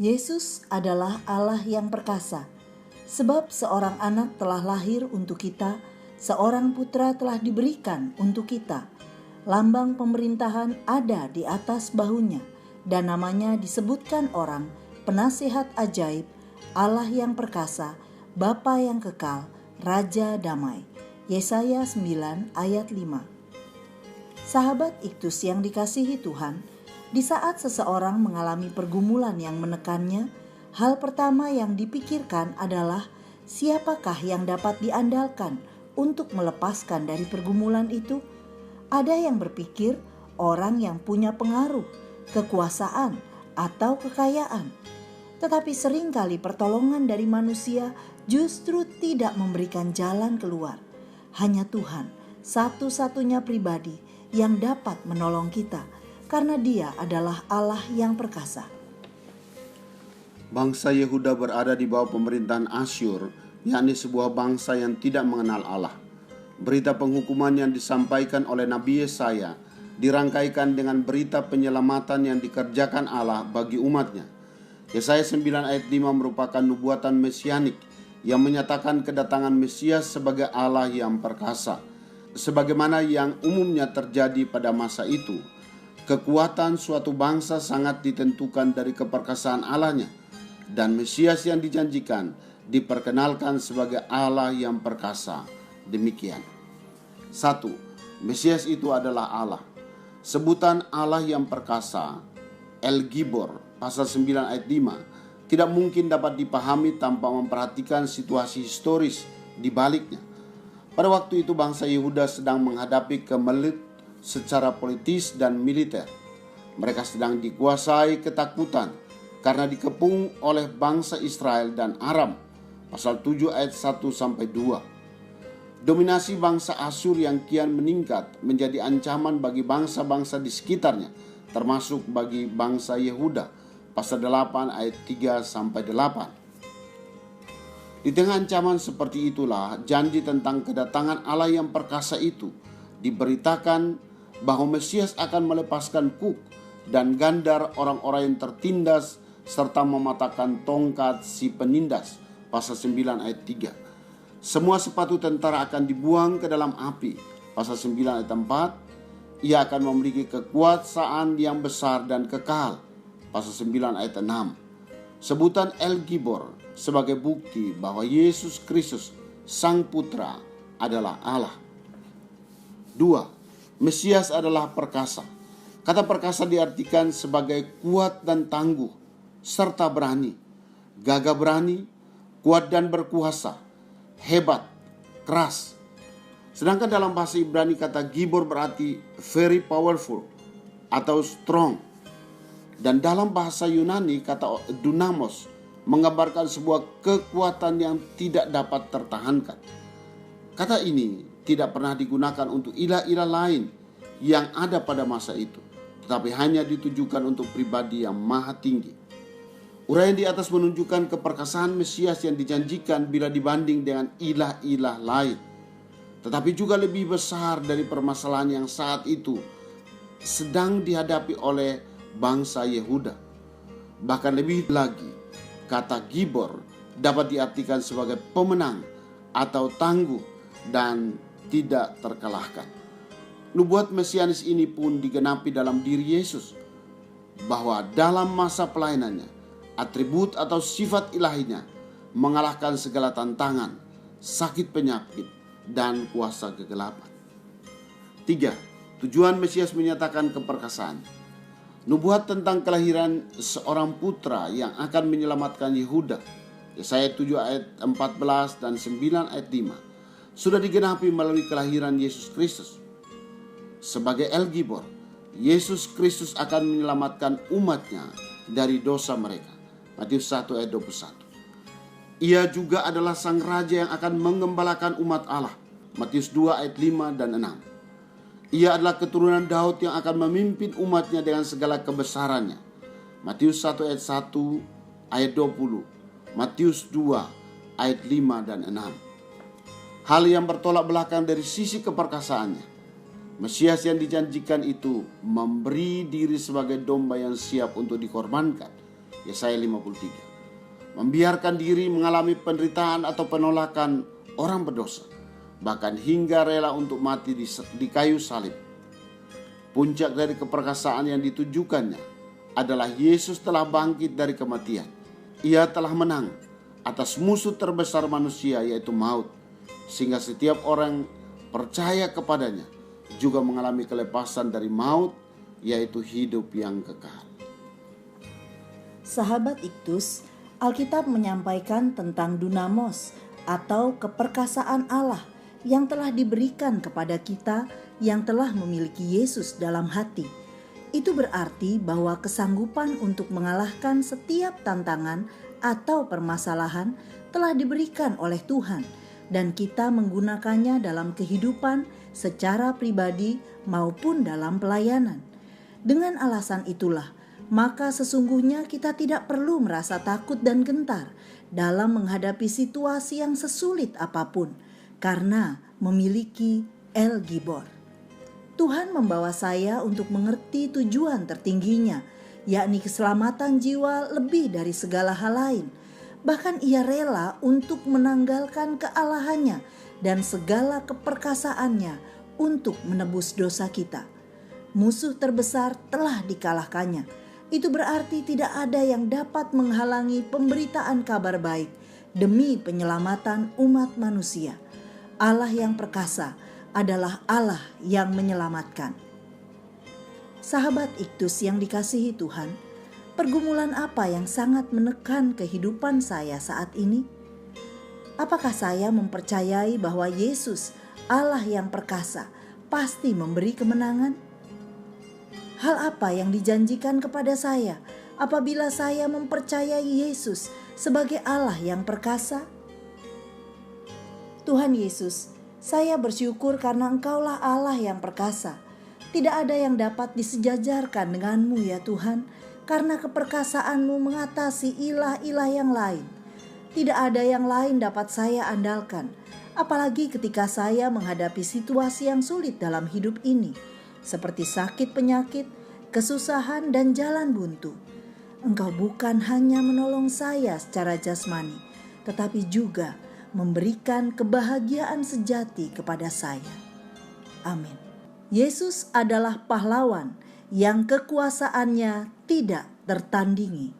Yesus adalah Allah yang perkasa, sebab seorang anak telah lahir untuk kita, seorang putra telah diberikan untuk kita. Lambang pemerintahan ada di atas bahunya, dan namanya disebutkan orang, Penasihat Ajaib, Allah yang perkasa, Bapa yang kekal, Raja damai. Yesaya 9 ayat 5. Sahabat Iktus yang dikasihi Tuhan, di saat seseorang mengalami pergumulan yang menekannya, hal pertama yang dipikirkan adalah siapakah yang dapat diandalkan untuk melepaskan dari pergumulan itu. Ada yang berpikir orang yang punya pengaruh, kekuasaan, atau kekayaan. Tetapi seringkali pertolongan dari manusia justru tidak memberikan jalan keluar. Hanya Tuhan, satu-satunya pribadi yang dapat menolong kita, karena Dia adalah Allah yang perkasa. Bangsa Yehuda berada di bawah pemerintahan Asyur, yakni sebuah bangsa yang tidak mengenal Allah. Berita penghukuman yang disampaikan oleh Nabi Yesaya dirangkaikan dengan berita penyelamatan yang dikerjakan Allah bagi umatnya. Yesaya 9 ayat 5 merupakan nubuatan mesianik yang menyatakan kedatangan Mesias sebagai Allah yang perkasa. Sebagaimana yang umumnya terjadi pada masa itu, kekuatan suatu bangsa sangat ditentukan dari keperkasaan Allahnya, dan Mesias yang dijanjikan diperkenalkan sebagai Allah yang perkasa. Demikian. 1. Mesias itu adalah Allah. Sebutan Allah yang perkasa, El Gibor, pasal 9 ayat 5, tidak mungkin dapat dipahami tanpa memperhatikan situasi historis di baliknya. Pada waktu itu bangsa Yehuda sedang menghadapi kemelut secara politis dan militer. Mereka sedang dikuasai ketakutan karena dikepung oleh bangsa Israel dan Aram. Pasal 7 ayat 1-2. Dominasi bangsa Asyur yang kian meningkat menjadi ancaman bagi bangsa-bangsa di sekitarnya, termasuk bagi bangsa Yehuda. Pasal 8 ayat 3-8. Di tengah ancaman seperti itulah janji tentang kedatangan Allah yang perkasa itu diberitakan, bahwa Mesias akan melepaskan kuk dan gandar orang-orang yang tertindas serta mematahkan tongkat si penindas. Pasal 9 ayat 3. Semua sepatu tentara akan dibuang ke dalam api. Pasal 9 ayat 4. Ia akan memiliki kekuasaan yang besar dan kekal. Pasal 9 ayat 6. Sebutan El Gibor sebagai bukti bahwa Yesus Kristus, Sang Putra, adalah Allah. 2. Mesias adalah perkasa. Kata perkasa diartikan sebagai kuat dan tangguh, serta berani, gagah berani, kuat dan berkuasa, hebat, keras. Sedangkan dalam bahasa Ibrani kata Gibor berarti very powerful atau strong. Dan dalam bahasa Yunani kata dunamos menggambarkan sebuah kekuatan yang tidak dapat tertahankan. Kata ini tidak pernah digunakan untuk ilah-ilah lain yang ada pada masa itu, tetapi hanya ditujukan untuk pribadi yang maha tinggi. Uraian di atas menunjukkan keperkasaan Mesias yang dijanjikan bila dibanding dengan ilah-ilah lain. Tetapi juga lebih besar dari permasalahan yang saat itu sedang dihadapi oleh bangsa Yehuda. Bahkan lebih lagi, kata Gibor dapat diartikan sebagai pemenang atau tangguh dan tidak terkalahkan. Nubuat mesianis ini pun digenapi dalam diri Yesus, bahwa dalam masa pelayanannya, atribut atau sifat ilahinya mengalahkan segala tantangan, sakit penyakit, dan kuasa kegelapan. 3. Tujuan Mesias menyatakan keperkasaan. Nubuat tentang kelahiran seorang putra yang akan menyelamatkan Yehuda, Yesaya 7 ayat 14 dan 9 ayat 5, sudah digenapi melalui kelahiran Yesus Kristus. Sebagai El Gibor, Yesus Kristus akan menyelamatkan umatnya dari dosa mereka. Matius 1 ayat 21. Ia juga adalah sang raja yang akan mengembalakan umat Allah. Matius 2 ayat 5 dan 6. Ia adalah keturunan Daud yang akan memimpin umatnya dengan segala kebesarannya. Matius 1 ayat 1 ayat 20. Matius 2 ayat 5 dan 6. Hal yang bertolak belakang dari sisi keperkasaannya. Mesias yang dijanjikan itu memberi diri sebagai domba yang siap untuk dikorbankan. Yesaya 53. Membiarkan diri mengalami penderitaan atau penolakan orang berdosa, bahkan hingga rela untuk mati di kayu salib. Puncak dari keperkasaan yang ditujukannya adalah Yesus telah bangkit dari kematian. Ia telah menang atas musuh terbesar manusia, yaitu maut, sehingga setiap orang percaya kepadanya juga mengalami kelepasan dari maut, yaitu hidup yang kekal. Sahabat Iktus, Alkitab menyampaikan tentang dunamos atau keperkasaan Allah yang telah diberikan kepada kita yang telah memiliki Yesus dalam hati. Itu berarti bahwa kesanggupan untuk mengalahkan setiap tantangan atau permasalahan telah diberikan oleh Tuhan, dan kita menggunakannya dalam kehidupan secara pribadi maupun dalam pelayanan. Dengan alasan itulah, maka sesungguhnya kita tidak perlu merasa takut dan gentar dalam menghadapi situasi yang sesulit apapun, karena memiliki El Gibor. Tuhan membawa saya untuk mengerti tujuan tertingginya, yakni keselamatan jiwa lebih dari segala hal lain. Bahkan ia rela untuk menanggalkan kealahannya dan segala keperkasaannya untuk menebus dosa kita. Musuh terbesar telah dikalahkannya. Itu berarti tidak ada yang dapat menghalangi pemberitaan kabar baik demi penyelamatan umat manusia. Allah yang perkasa adalah Allah yang menyelamatkan. Sahabat Iktus yang dikasihi Tuhan, pergumulan apa yang sangat menekan kehidupan saya saat ini? Apakah saya mempercayai bahwa Yesus, Allah yang perkasa, pasti memberi kemenangan? Hal apa yang dijanjikan kepada saya apabila saya mempercayai Yesus sebagai Allah yang perkasa? Tuhan Yesus, saya bersyukur karena Engkaulah Allah yang perkasa. Tidak ada yang dapat disejajarkan denganmu ya Tuhan, karena keperkasaan-Mu mengatasi ilah-ilah yang lain. Tidak ada yang lain dapat saya andalkan, apalagi ketika saya menghadapi situasi yang sulit dalam hidup ini, seperti sakit penyakit, kesusahan, dan jalan buntu. Engkau bukan hanya menolong saya secara jasmani, tetapi juga memberikan kebahagiaan sejati kepada saya. Amin. Yesus adalah pahlawan yang kekuasaannya tidak tertandingi.